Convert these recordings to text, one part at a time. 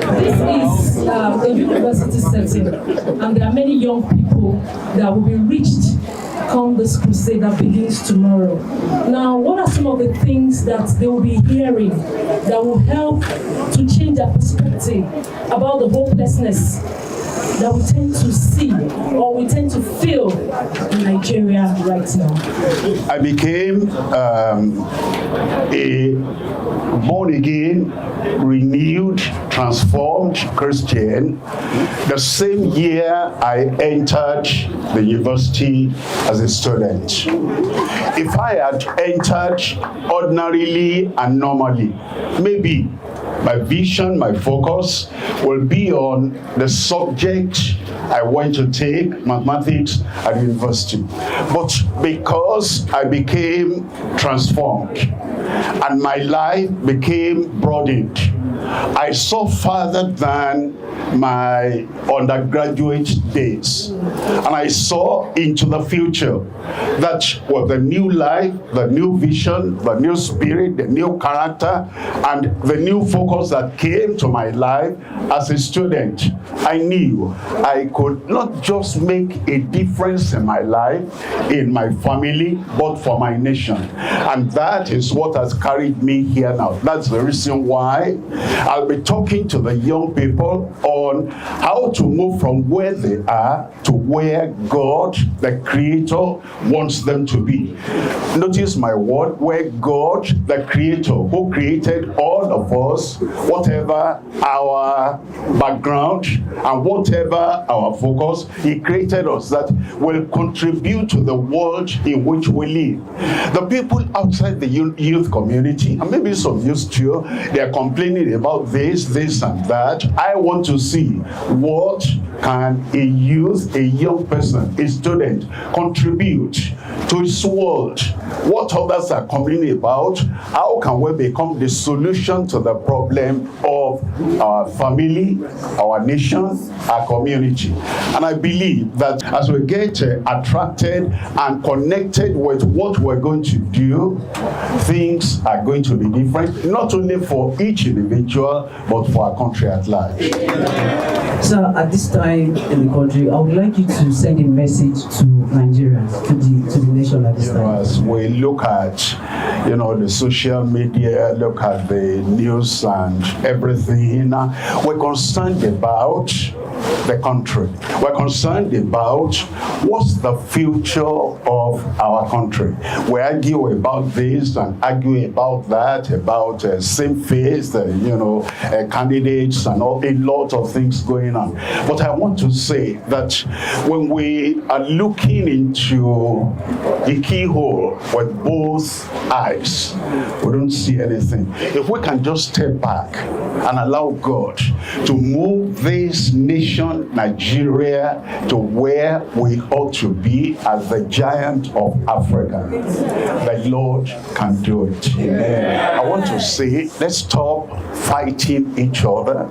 This is a university setting, and there are many young people that will be reached come this crusade that begins tomorrow. Now, what are some of the things that they will be hearing that will help to change their perspective about the hopelessness that we tend to see or we tend to feel in Nigeria right now? I became a born-again, renewed, transformed Christian the same year I entered the university as a student. If I had entered ordinarily and normally, maybe my vision, my focus will be on the subject I went to take, mathematics, at university. But because I became transformed and my life became broadened, I saw farther than my undergraduate days. And I saw into the future that with the new life, the new vision, the new spirit, the new character, and the new focus that came to my life as a student, I knew I could not just make a difference in my life, in my family, but for my nation. And that is what has carried me here now. That's the reason why I'll be talking to the young people on how to move from where they are to where God, the Creator, wants them to be. Notice my word, where God, the Creator, who created all of us, whatever our background and whatever our focus, He created us that will contribute to the world in which we live. The people outside the youth community, and maybe some youth too, they are complaining about this and that. I want to see what can a youth, a young person, a student contribute to this world. What others are complaining about, how can we become the solution to the problem of our family, our nation, our community? And I believe that as we get attracted and connected with what we're going to do, things are going to be different, not only for each individual, but for our country at large. So at this time in the country, I would like you to send a message to Nigerians, to the nation at this time. As we look at, the social media, look at the news and everything, we're concerned about the country. We're concerned about what's the future of our country. We argue about this and argue about that, about same faith, candidates and a lot of things going on. But I want to say that when we are looking into the keyhole with both eyes, we don't see anything. If we can just step back and allow God to move this nation, Nigeria, to where we ought to be as the giant of Africa, the Lord can do it. Amen. I want to say, let's stop fighting each other.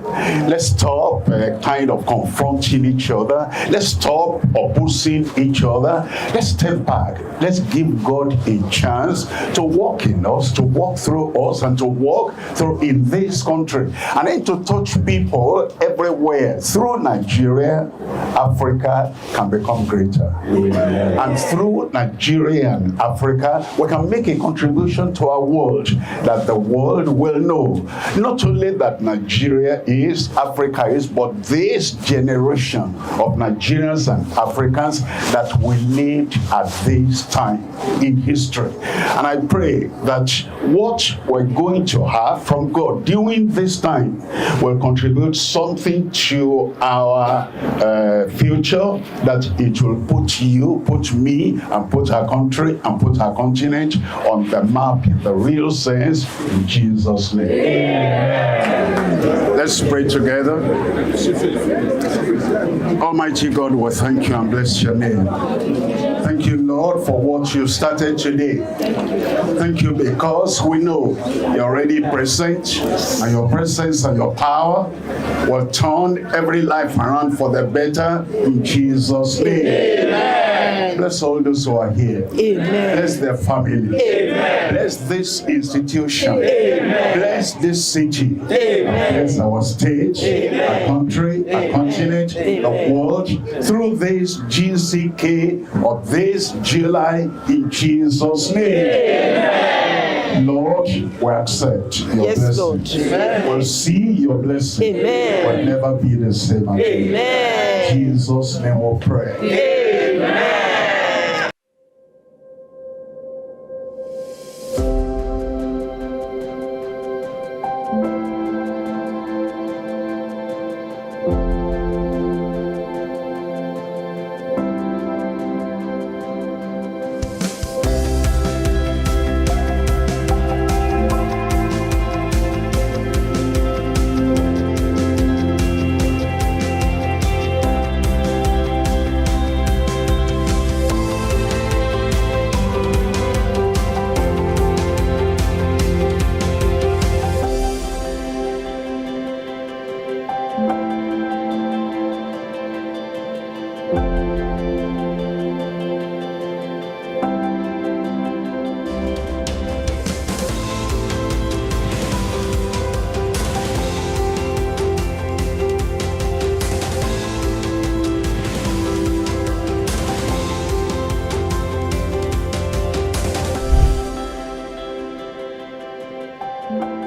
Let's stop kind of confronting each other. Let's stop opposing each other. Let's step back. Let's give God a chance to walk in us, to walk through us, and to walk through in this country. And then to touch people everywhere. Through Nigeria, Africa can become greater. Amen. And through Nigeria and Africa, we can make a contribution to our world that the world will know. Not only that Nigeria is, Africa is, but this generation of Nigerians and Africans that we lived at this time in history. And I pray that what we're going to have from God during this time will contribute something to our future, that it will put you, put me, and put our country, and put our continent on the map in the real sense, in Jesus' name. Amen. Let's pray together. Almighty God, we thank you and bless your name. Thank you, Lord, for what you started today. Thank you because we know you're already present, and your presence and your power will turn every life around for the better in Jesus' name. Amen. Bless all those who are here. Amen. Bless their families. Amen. Bless this institution. Amen. Bless this city. Amen. Bless our state, amen, our country, our continent, the world, through this GCK of this July in Jesus' name. Amen. Lord, we accept your blessing. Lord. We'll see your blessing. Amen. We'll never be the same again. Amen. In Jesus' name we pray. Amen. you.